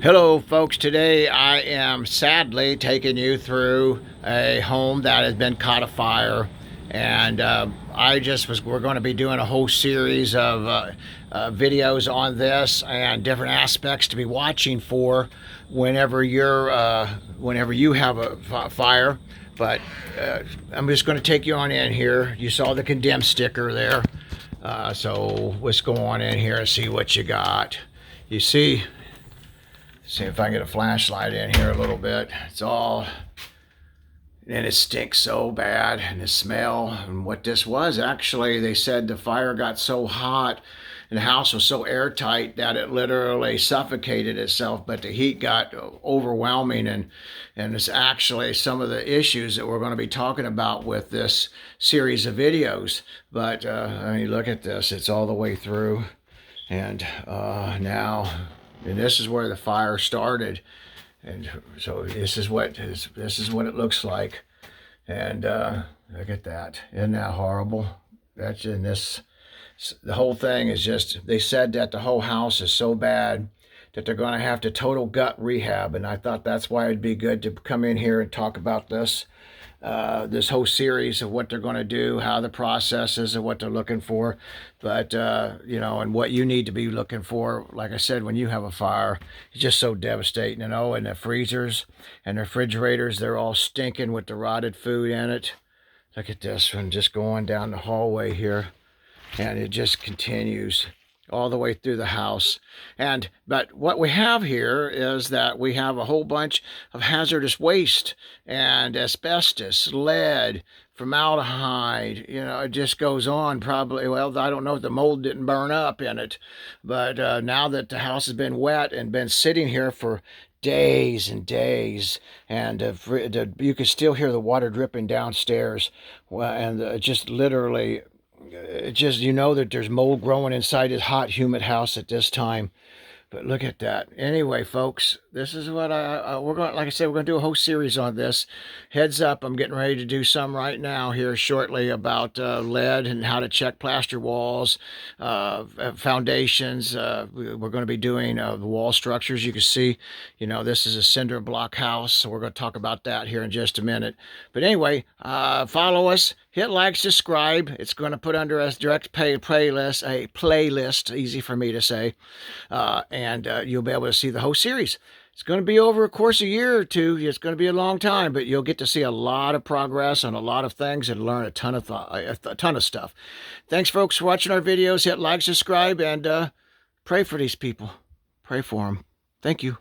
Hello folks, today I am sadly taking you through a home that has been caught afire, and we're going to be doing a whole series of videos on this and different aspects to be watching for whenever you have a fire. But I'm just going to take you on in here. You saw the condemned sticker there, so let's go on in here and see what you got. You see if I can get a flashlight in here a little bit. It's all, and it stinks so bad, and the smell. And what this was, actually, they said the fire got so hot and the house was so airtight that it literally suffocated itself, but the heat got overwhelming, and it's actually some of the issues that we're going to be talking about with this series of videos. But I mean, look at this. It's all the way through, and and this is where the fire started, and so this is what it looks like. And look at that. Isn't that horrible? That's in this. The whole thing is just. They said that the whole house is so bad that they're going to have to total gut rehab, and I thought that's why it'd be good to come in here and talk about this. This whole series of what they're going to do, how the process is, and what they're looking for. But, and what you need to be looking for, like I said, when you have a fire, it's just so devastating, and the freezers and the refrigerators, they're all stinking with the rotted food in it. Look at this one, just going down the hallway here, and it just continues all the way through the house. But what we have here is that we have a whole bunch of hazardous waste and asbestos, lead, formaldehyde. It just goes on. Probably, well, I don't know if the mold didn't burn up in it, but now that the house has been wet and been sitting here for days and days, and you can still hear the water dripping downstairs, and just literally, that there's mold growing inside this hot, humid house at this time. But look at that. Anyway, folks, this is what we're going. Like I said, we're going to do a whole series on this. Heads up, I'm getting ready to do some right now here shortly about lead and how to check plaster walls, foundations. We're going to be doing the wall structures. You can see, this is a cinder block house, so we're going to talk about that here in just a minute. But anyway, follow us. Hit like, subscribe. It's going to put under a direct pay playlist, easy for me to say, and you'll be able to see the whole series. It's going to be over a course of a year or two. It's going to be a long time, but you'll get to see a lot of progress on a lot of things and learn a ton of stuff. Thanks, folks, for watching our videos. Hit like, subscribe, and pray for these people. Pray for them. Thank you.